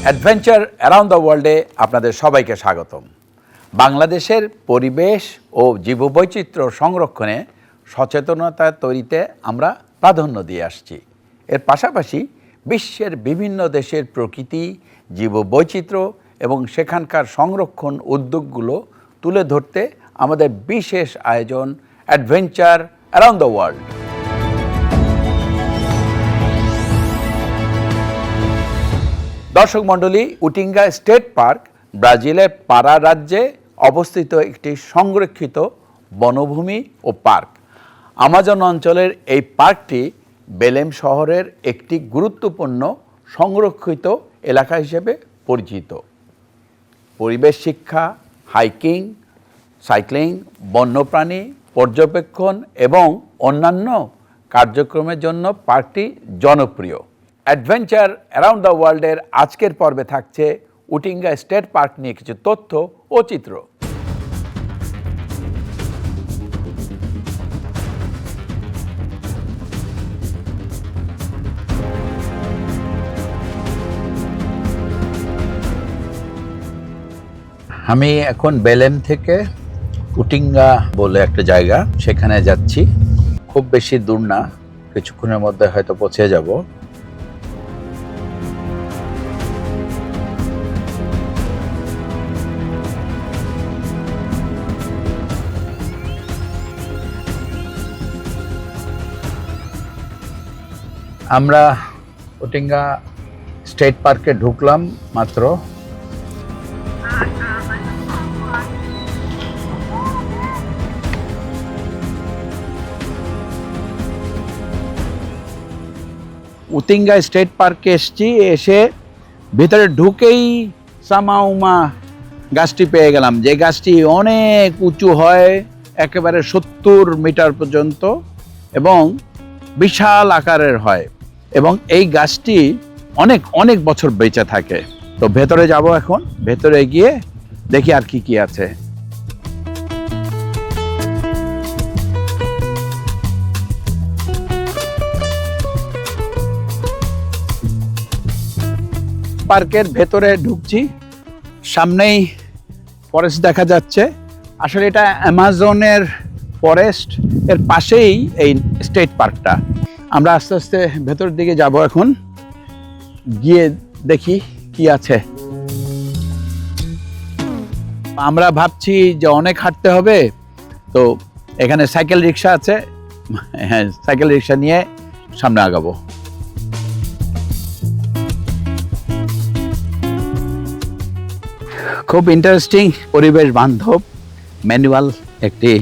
Adventure around the ওয়ার্ল্ডে আপনাদের সবাইকে স্বাগতম। বাংলাদেশের পরিবেশ ও জীববৈচিত্র্য সংরক্ষণে সচেতনতা তৈরিতে আমরা প্রাধান্য দিয়ে আসছি। এর পাশাপাশি বিশ্বের বিভিন্ন দেশের প্রকৃতি, জীববৈচিত্র্য এবং সেখানকার সংরক্ষণ উদ্যোগগুলো তুলে ধরতে আমাদের বিশেষ আয়োজন অ্যাডভেঞ্চার অ্যারাউন্ড দ্য ওয়ার্ল্ড। দর্শক মণ্ডলী, উটিঙ্গা স্টেট পার্ক ব্রাজিলের পারা রাজ্যে অবস্থিত একটি সংরক্ষিত বনভূমি ও পার্ক। আমাজন অঞ্চলের এই পার্কটি বেলেম শহরের একটি গুরুত্বপূর্ণ সংরক্ষিত এলাকা হিসেবে পরিচিত। পরিবেশ শিক্ষা, হাইকিং, সাইক্লিং, বন্যপ্রাণী পর্যবেক্ষণ এবং অন্যান্য কার্যক্রমের জন্য পার্কটি জনপ্রিয়। অ্যাডভেঞ্চার অ্যারাউন্ড দ্য ওয়ার্ল্ডের আজকের পর্বে থাকছে উটিঙ্গা স্টেট পার্ক নিয়ে কিছু তথ্য ও চিত্র। আমি এখন বেলেম থেকে উটিঙ্গা বলে একটা জায়গা, সেখানে যাচ্ছি। খুব বেশি দূর না, কিছুক্ষণের মধ্যে হয়তো পৌঁছে যাব। আমরা উটিঙ্গা স্টেট পার্কে ঢুকলাম মাত্র। উটিঙ্গা স্টেট পার্কে এসেছি, এসে ভিতরে ঢুকেই সামাউমা গাছটি পেয়ে গেলাম, যে গাছটি অনেক উঁচু হয়, একেবারে 70 মিটার পর্যন্ত এবং বিশাল আকারের হয়, এবং এই গাছটি অনেক অনেক বছর বেঁচে থাকে। তো ভেতরে যাব এখন, ভেতরে গিয়ে দেখি আর কি কি আছে। পার্কের ভেতরে ঢুকছি, সামনেই ফরেস্ট দেখা যাচ্ছে। আসলে এটা অ্যামাজনের ফরেস্ট, এর পাশেই এই স্টেট পার্কটা। আমরা আস্তে আস্তে ভেতরের দিকে যাব এখন, গিয়ে দেখি কি আছে। আমরা ভাবছি যে অনেক হাঁটতে হবে, তো এখানে সাইকেল রিক্সা আছে, হ্যাঁ, সাইকেল রিক্সা নিয়ে সামনে আগাবো। খুব ইন্টারেস্টিং, পরিবেশ বান্ধব ম্যানুয়াল একটি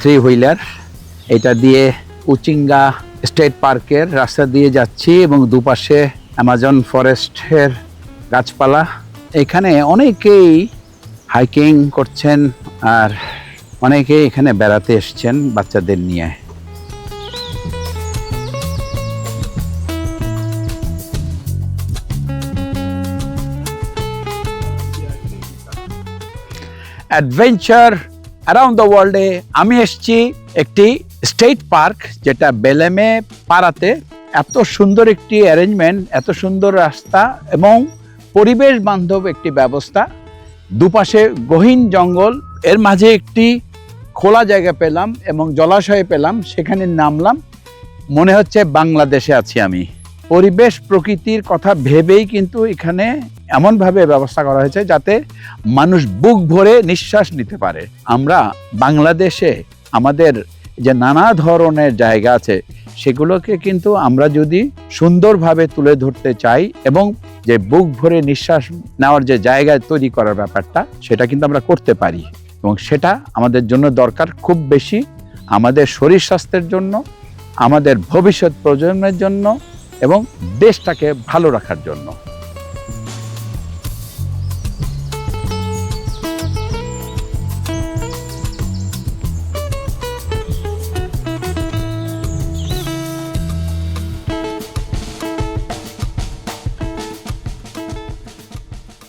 3 হুইলার। এটা দিয়ে উটিঙ্গা স্টেট পার্কের রাস্তা দিয়ে যাচ্ছি এবং দুপাশে অ্যামাজন ফরেস্টের গাছপালা। এখানে অনেকেই হাইকিং করছেন আর অনেকেই এখানে বেড়াতে এসছেন বাচ্চাদের নিয়ে। অ্যাডভেঞ্চার অ্যারাউন্ড দ্য ওয়ার্ল্ডে আমি এসেছি একটি স্টেট পার্ক, যেটা বেলেমে পাড়াতে। এত সুন্দর একটি অ্যারেঞ্জমেন্ট, এত সুন্দর রাস্তা এবং পরিবেশ বান্ধব একটি ব্যবস্থা। দুপাশে গহীন জঙ্গল, এর মাঝে একটি খোলা জায়গা পেলাম এবং জলাশয় পেলাম, সেখানে নামলাম। মনে হচ্ছে বাংলাদেশে আছি আমি। পরিবেশ প্রকৃতির কথা ভেবেই কিন্তু এখানে এমনভাবে ব্যবস্থা করা হয়েছে যাতে মানুষ বুক ভরে নিঃশ্বাস নিতে পারে। আমরা বাংলাদেশে আমাদের যে নানা ধরনের জায়গা আছে, সেগুলোকে কিন্তু আমরা যদি সুন্দরভাবে তুলে ধরতে চাই এবং যে বুক ভরে নিঃশ্বাস নেওয়ার যে জায়গা তৈরি করার ব্যাপারটা, সেটা কিন্তু আমরা করতে পারি। এবং সেটা আমাদের জন্য দরকার খুব বেশি, আমাদের শরীর স্বাস্থ্যের জন্য, আমাদের ভবিষ্যৎ প্রজন্মের জন্য এবং দেশটাকে ভালো রাখার জন্য।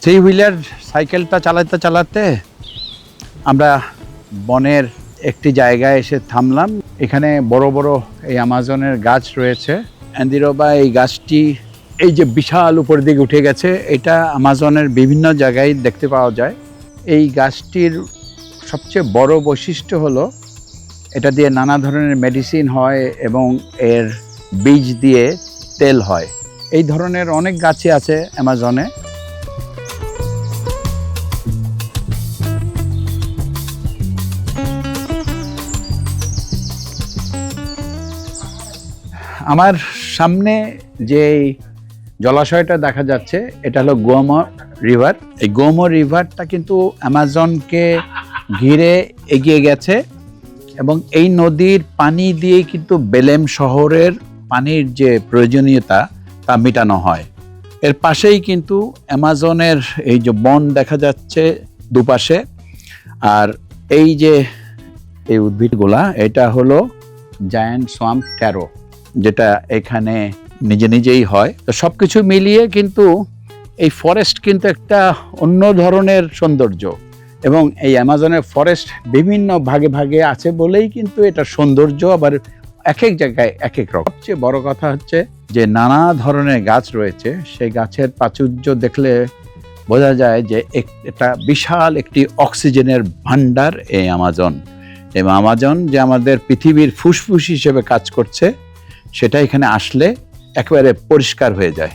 থ্রি হুইলার সাইকেলটা চালাতে চালাতে আমরা বনের একটি জায়গায় এসে থামলাম। এখানে বড় বড় এই অ্যামাজনের গাছ রয়েছে। অ্যান্দিরোবা এই গাছটি এই যে বিশাল উপরের দিকে উঠে গেছে, এটা আমাজনের বিভিন্ন জায়গায় দেখতে পাওয়া যায়। এই গাছটির সবচেয়ে বড় বৈশিষ্ট্য হলো এটা দিয়ে নানা ধরনের মেডিসিন হয় এবং এর বীজ দিয়ে তেল হয়। এই ধরনের অনেক গাছই আছে অ্যামাজনে। আমার সামনে যে জলাশয়টা দেখা যাচ্ছে এটা হলো গোমো রিভার। এই গোমো রিভারটা কিন্তু অ্যামাজনকে ঘিরে এগিয়ে গেছে এবং এই নদীর পানি দিয়ে কিন্তু বেলেম শহরের পানির যে প্রয়োজনীয়তা তা মেটানো হয়। এর পাশেই কিন্তু অ্যামাজনের এই যে বন দেখা যাচ্ছে দুপাশে। আর এই যে এই উদ্ভিদগুলা, এটা হলো জায়ান্ট সোয়াম্প ট্যারো, যেটা এখানে নিজে নিজেই হয়। তো সব কিছু মিলিয়ে কিন্তু এই ফরেস্ট কিন্তু একটা অন্য ধরনের সৌন্দর্য, এবং এই অ্যামাজনের ফরেস্ট বিভিন্ন ভাগে ভাগে আছে বলেই কিন্তু এটা সৌন্দর্য আবার এক এক জায়গায় এক এক রকম। সবচেয়ে বড় কথা হচ্ছে যে নানা ধরনের গাছ রয়েছে, সেই গাছের প্রাচুর্য দেখলে বোঝা যায় যে এটা বিশাল একটি অক্সিজেনের ভান্ডার এই অ্যামাজন। এবং অ্যামাজন যে আমাদের পৃথিবীর ফুসফুস হিসেবে কাজ করছে, সেটা এখানে আসলে একেবারে পরিষ্কার হয়ে যায়।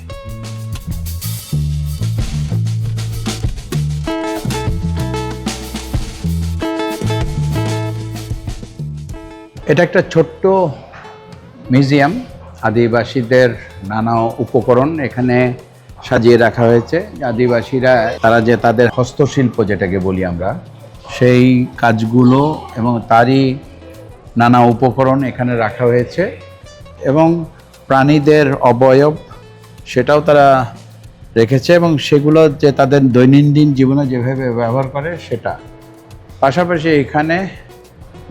এটা একটা ছোট্ট মিউজিয়াম। আদিবাসীদের নানা উপকরণ এখানে সাজিয়ে রাখা হয়েছে। আদিবাসীরা তারা যে তাদের হস্তশিল্প যেটাকে বলি আমরা, সেই কাজগুলো এবং তারই নানা উপকরণ এখানে রাখা হয়েছে। এবং প্রাণীদের অবয়ব সেটাও তারা রেখেছে এবং সেগুলো যে তাদের দৈনন্দিন জীবনে যেভাবে ব্যবহার করে সেটা। পাশাপাশি এখানে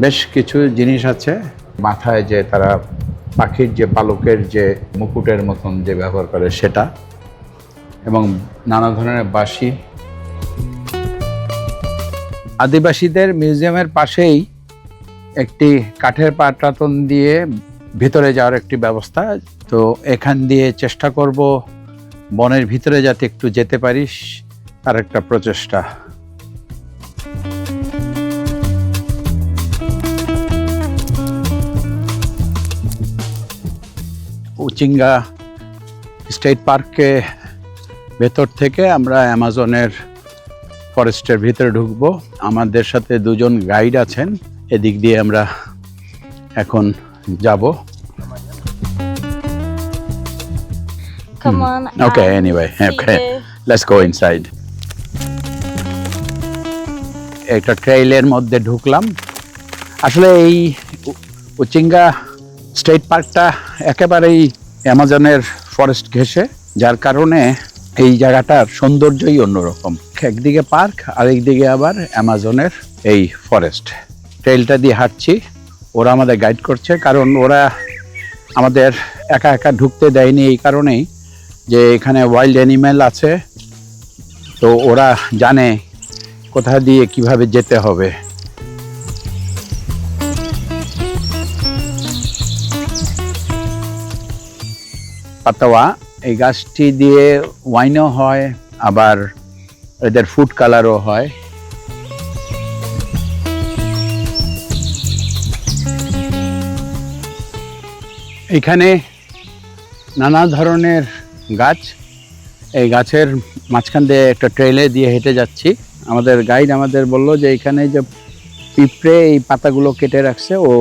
বেশ কিছু জিনিস আছে, মাথায় যে তারা পাখির যে পালকের যে মুকুটের মতন যে ব্যবহার করে সেটা, এবং নানা ধরনের বাঁশি। আদিবাসীদের মিউজিয়ামের পাশেই একটি কাঠের পাটাতন দিয়ে ভিতরে যাওয়ার একটি ব্যবস্থা। তো এখান দিয়ে চেষ্টা করব বনের ভিতরে যাতে একটু যেতে পারিস, তার একটা প্রচেষ্টা। উচিঙ্গা স্টেট পার্কে ভেতর থেকে আমরা অ্যামাজনের ফরেস্টের ভিতরে ঢুকবো। আমাদের সাথে দুজন গাইড আছেন, এদিক দিয়ে আমরা এখন যাব। Come on. Okay, anyway, okay. Let's go inside. একটা ট্রেইলের মধ্যে ঢুকলাম। আসলে এই উচিঙ্গা স্টেট পার্কটা একেবারেই অ্যামাজনের ফরেস্ট ঘেঁষে, যার কারণে এই জায়গাটার সৌন্দর্যই অন্যরকম। একদিকে পার্ক, আরেকদিকে আবার অ্যামাজনের এই ফরেস্ট। ট্রেইলটা দিয়ে হাঁটছি, ওরা আমাদের গাইড করছে, কারণ ওরা আমাদের একা একা ঢুকতে দেয়নি এই কারণেই যে এখানে ওয়াইল্ড অ্যানিম্যাল আছে, তো ওরা জানে কোথা দিয়ে কিভাবে যেতে হবে। পাতাওয়া, এই গাছটি দিয়ে ওয়াইনও হয়, আবার এদের ফুড কালারও হয়। এখানে নানা ধরনের গাছ, এই গাছের মাঝখান দিয়ে একটা ট্রেলে দিয়ে হেঁটে যাচ্ছি। আমাদের গাইড আমাদের বলল যে এখানে যে পিঁপড়ে এই পাতাগুলো কেটে রাখছে, ও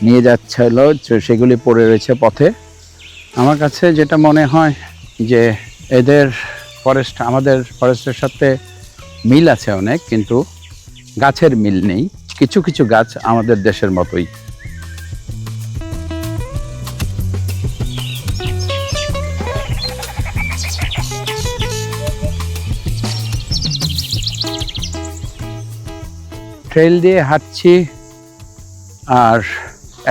নিয়ে যাচ্ছিল, সেগুলি পড়ে রয়েছে পথে। আমার কাছে যেটা মনে হয় যে এদের ফরেস্ট আমাদের ফরেস্টের সাথে মিল আছে অনেক, কিন্তু গাছের মিল নেই। কিছু কিছু গাছ আমাদের দেশের মতোই। ট্রেল দিয়ে হাঁটছি, আর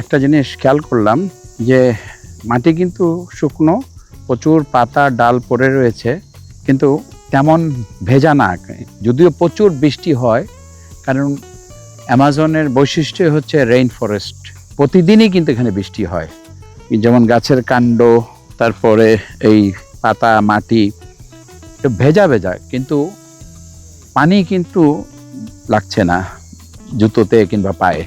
একটা জিনিস খেয়াল করলাম যে মাটি কিন্তু শুকনো, প্রচুর পাতা ডাল পড়ে রয়েছে, কিন্তু তেমন ভেজা না, যদিও প্রচুর বৃষ্টি হয়। কারণ অ্যামাজনের বৈশিষ্ট্য হচ্ছে রেইন ফরেস্ট, প্রতিদিনই কিন্তু এখানে বৃষ্টি হয়। যেমন গাছের কাণ্ড, তারপরে এই পাতা মাটি একটু ভেজা ভেজা, কিন্তু পানি কিন্তু লাগছে না জুতোতে কিংবা পায়ে।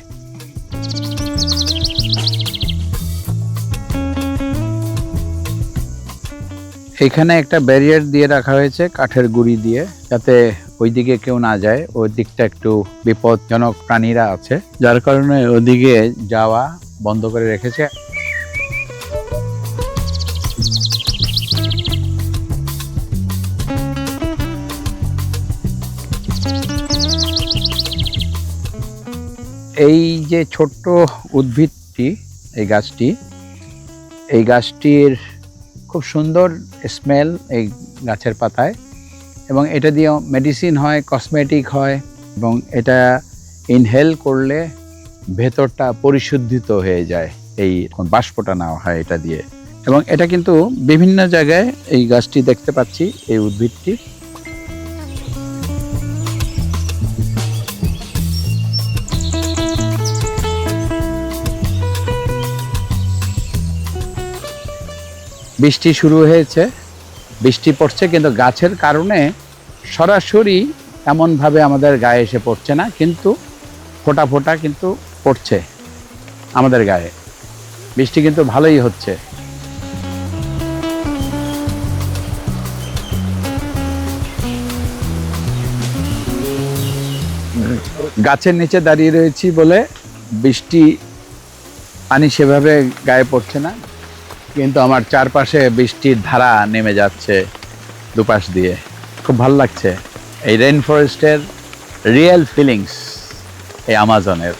এখানে একটা ব্যারিয়ার দিয়ে রাখা হয়েছে কাঠের গুঁড়ি দিয়ে, যাতে ওইদিকে কেউ না যায়। ওই দিকটা একটু বিপজ্জনক প্রাণীরা আছে, যার কারণে ওদিকে যাওয়া বন্ধ করে রেখেছে। এই যে ছোট্ট উদ্ভিদটি, এই গাছটির খুব সুন্দর স্মেল এই গাছের পাতায়, এবং এটা দিয়ে মেডিসিন হয়, কসমেটিক হয়, এবং এটা ইনহেল করলে ভেতরটা পরিশুদ্ধিত হয়ে যায়। এই বাষ্পটা নেওয়া হয় এটা দিয়ে, এবং এটা কিন্তু বিভিন্ন জায়গায় এই গাছটি দেখতে পাচ্ছি, এই উদ্ভিদটি। বৃষ্টি শুরু হয়েছে, বৃষ্টি পড়ছে, কিন্তু গাছের কারণে সরাসরি এমনভাবে আমাদের গায়ে এসে পড়ছে না, কিন্তু ফোঁটা ফোঁটা কিন্তু পড়ছে আমাদের গায়ে। বৃষ্টি কিন্তু ভালোই হচ্ছে। গাছের নিচে দাঁড়িয়ে রয়েছি বলে বৃষ্টি পানি সেভাবে গায়ে পড়ছে না, কিন্তু আমার চারপাশে বৃষ্টির ধারা নেমে যাচ্ছে দুপাশ দিয়ে। খুব ভালো লাগছে এই রেইন ফরেস্টের রিয়েল ফিলিংস, এই আমাজনের।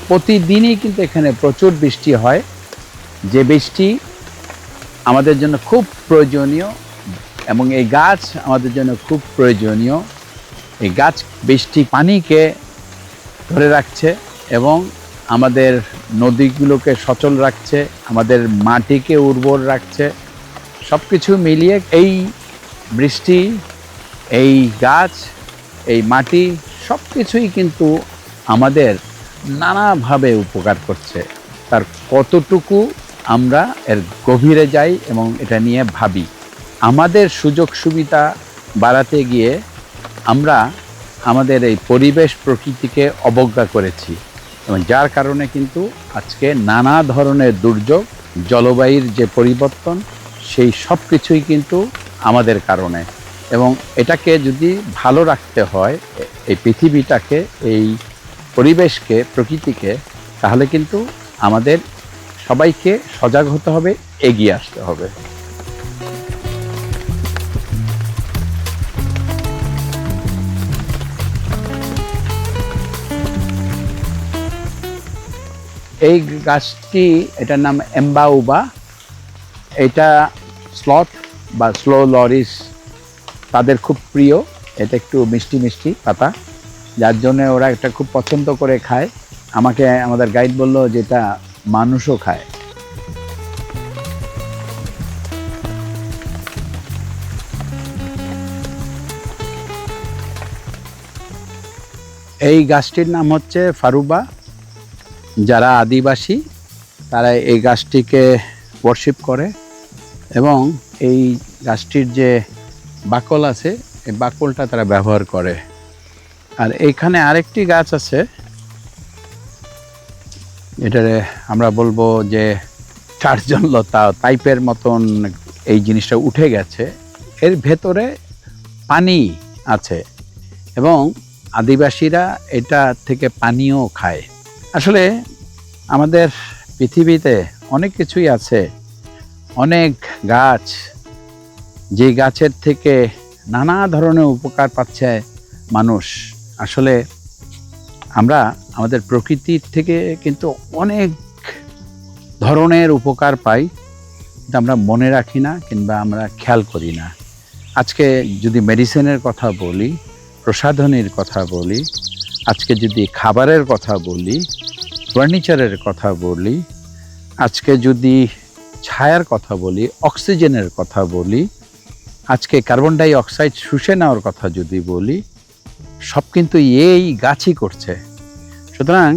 প্রতিদিনই কিন্তু এখানে প্রচুর বৃষ্টি হয়, যে বৃষ্টি আমাদের জন্য খুব প্রয়োজনীয়, এবং এই গাছ আমাদের জন্য খুব প্রয়োজনীয়। এই গাছ বৃষ্টি পানিকে ধরে রাখছে এবং আমাদের নদীগুলোকে সচল রাখছে, আমাদের মাটিকে উর্বর রাখছে। সব কিছু মিলিয়ে এই বৃষ্টি, এই গাছ, এই মাটি সব কিছুই কিন্তু আমাদের নানাভাবে উপকার করছে। তার কতটুকু আমরা এর গভীরে যাই এবং এটা নিয়ে ভাবি। আমাদের সুযোগ সুবিধা বাড়াতে গিয়ে আমরা আমাদের এই পরিবেশ প্রকৃতিকে অবজ্ঞা করেছি, এবং যার কারণে কিন্তু আজকে নানা ধরনের দুর্যোগ, জলবায়ুর যে পরিবর্তন, সেই সব কিছুই কিন্তু আমাদের কারণে। এবং এটাকে যদি ভালো রাখতে হয়, এই পৃথিবীটাকে, এই পরিবেশকে, প্রকৃতিকে, তাহলে কিন্তু আমাদের সবাইকে সজাগ হতে হবে, এগিয়ে আসতে হবে। এই গাছটি, এটার নাম এম্বাউবা। এটা স্লথ বা স্লো লরিস তাদের খুব প্রিয়। এটা একটু মিষ্টি মিষ্টি পাতা, যার জন্য ওরা এটা খুব পছন্দ করে খায়। আমাকে আমাদের গাইড বলল যেটা মানুষও খায়। এই গাছটির নাম হচ্ছে ফারুবা। যারা আদিবাসী তারা এই গাছটিকে ওয়ার্শিপ করে, এবং এই গাছটির যে বাকল আছে, এই বাকলটা তারা ব্যবহার করে। আর এইখানে আরেকটি গাছ আছে, এটারে আমরা বলবো যে চারজন লতা টাইপের মতন এই জিনিসটা উঠে গেছে। এর ভেতরে পানি আছে, এবং আদিবাসীরা এটা থেকে পানিও খায়। আসলে আমাদের পৃথিবীতে অনেক কিছুই আছে, অনেক গাছ, যে গাছের থেকে নানা ধরনের উপকার পাচ্ছে মানুষ। আসলে আমরা আমাদের প্রকৃতির থেকে কিন্তু অনেক ধরনের উপকার পাই, কিন্তু আমরা মনে রাখি না কিংবা আমরা খেয়াল করি না। আজকে যদি মেডিসিনের কথা বলি, প্রসাধনীর কথা বলি, আজকে যদি খাবারের কথা বলি, ফার্নিচারের কথা বলি, আজকে যদি ছায়ার কথা বলি, অক্সিজেনের কথা বলি, আজকে কার্বন ডাই অক্সাইড শুষে নেওয়ার কথা যদি বলি, সব কিন্তু এই গাছই করছে। সুতরাং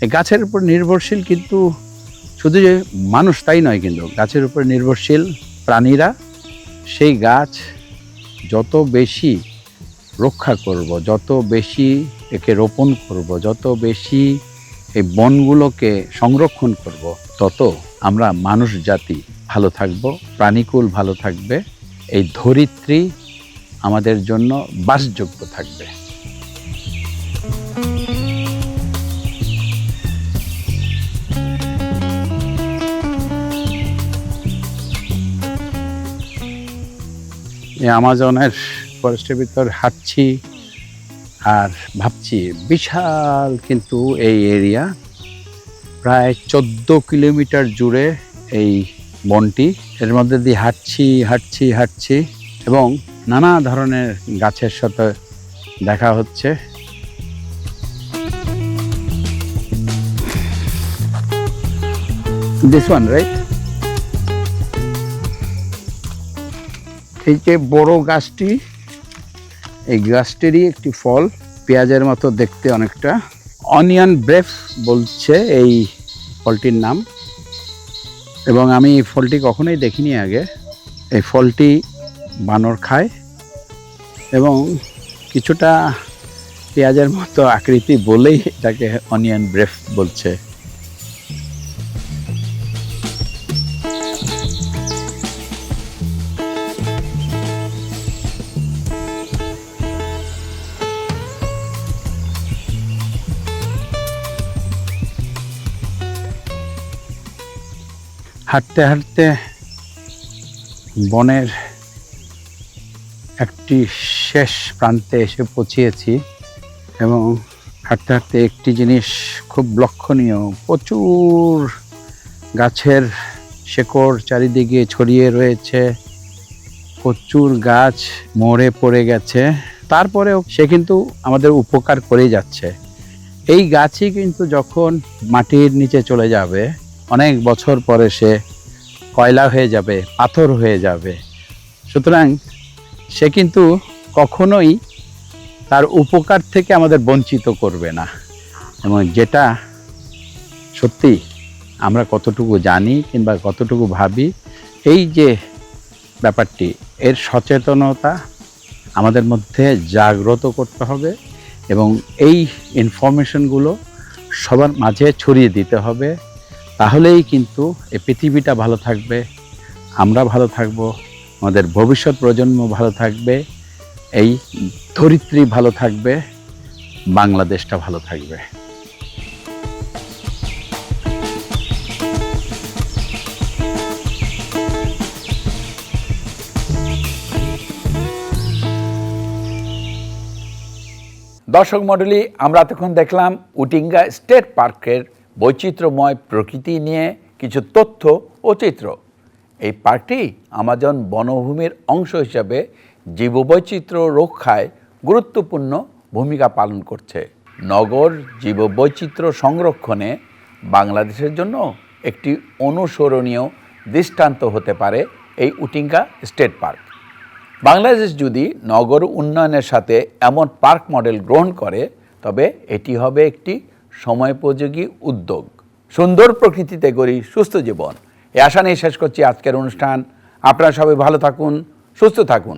এই গাছের উপর নির্ভরশীল কিন্তু শুধু যে মানুষ তাই নয়, কিন্তু গাছের উপর নির্ভরশীল প্রাণীরা। সেই গাছ যত বেশি রক্ষা করব, যত বেশি একে রোপণ করব, যত বেশি এই বনগুলোকে সংরক্ষণ করব, তত আমরা মানুষ জাতি ভালো থাকব, প্রাণীকুল ভালো থাকবে, এই ধরিত্রী আমাদের জন্য বাসযোগ্য থাকবে। এই আমাজনের ফরেস্টের ভিতর হাঁটছি আর ভাবছি, বিশাল কিন্তু এই এরিয়া, প্রায় 14 কিলোমিটার জুড়ে এই বনটি। এর মধ্যে দিয়ে হাঁটছি এবং নানা ধরনের গাছের সাথে দেখা হচ্ছে। This one right. এই যে বড় গাছটি, এই গাছটিরই একটি ফল, পেঁয়াজের মতো দেখতে অনেকটা, অনিয়ন ব্রেফ বলছে এই ফলটির নাম। এবং আমি এই ফলটি কখনোই দেখিনি আগে। এই ফলটি বানর খায় এবং কিছুটা পেঁয়াজের মতো আকৃতি বলেই এটাকে অনিয়ন ব্রেফ বলছে। হাঁটতে হাঁটতে বনের একটি শেষ প্রান্তে এসে পৌঁছিয়েছি এবং হাঁটতে হাঁটতে একটি জিনিস খুব লক্ষণীয়, প্রচুর গাছের শেকড় চারিদিকে ছড়িয়ে রয়েছে, প্রচুর গাছ মরে পড়ে গেছে, তারপরেও সে কিন্তু আমাদের উপকার করে যাচ্ছে। এই গাছই কিন্তু যখন মাটির নিচে চলে যাবে, অনেক বছর পরে সে কয়লা হয়ে যাবে, পাথর হয়ে যাবে। সুতরাং সে কিন্তু কখনোই তার উপকার থেকে আমাদের বঞ্চিত করবে না। এবং যেটা সত্যি আমরা কতটুকু জানি কিংবা কতটুকু ভাবি, এই যে ব্যাপারটি, এর সচেতনতা আমাদের মধ্যে জাগ্রত করতে হবে এবং এই ইনফরমেশনগুলো সবার মাঝে ছড়িয়ে দিতে হবে। তাহলেই কিন্তু এই পৃথিবীটা ভালো থাকবে, আমরা ভালো থাকব, আমাদের ভবিষ্যৎ প্রজন্ম ভালো থাকবে, এই ধরিত্রী ভালো থাকবে, বাংলাদেশটা ভালো থাকবে। দর্শক মণ্ডলী, আমরা এতক্ষণ দেখলাম উটিঙ্গা স্টেট পার্কের বৈচিত্র্যময় প্রকৃতি নিয়ে কিছু তথ্য ও চিত্র। এই পার্কটি আমাজন বনভূমির অংশ হিসাবে জীববৈচিত্র্য রক্ষায় গুরুত্বপূর্ণ ভূমিকা পালন করছে। নগর জীববৈচিত্র্য সংরক্ষণে বাংলাদেশের জন্য একটি অনুসরণীয় দৃষ্টান্ত হতে পারে এই উটিঙ্গা স্টেট পার্ক। বাংলাদেশ যদি নগর উন্নয়নের সাথে এমন পার্ক মডেল গ্রহণ করে, তবে এটি হবে একটি সময়োপযোগী উদ্যোগ। সুন্দর প্রকৃতিতে গড়ি সুস্থ জীবন, এই আশা নিয়ে শেষ করছি আজকের অনুষ্ঠান। আপনারা সবাই ভালো থাকুন, সুস্থ থাকুন।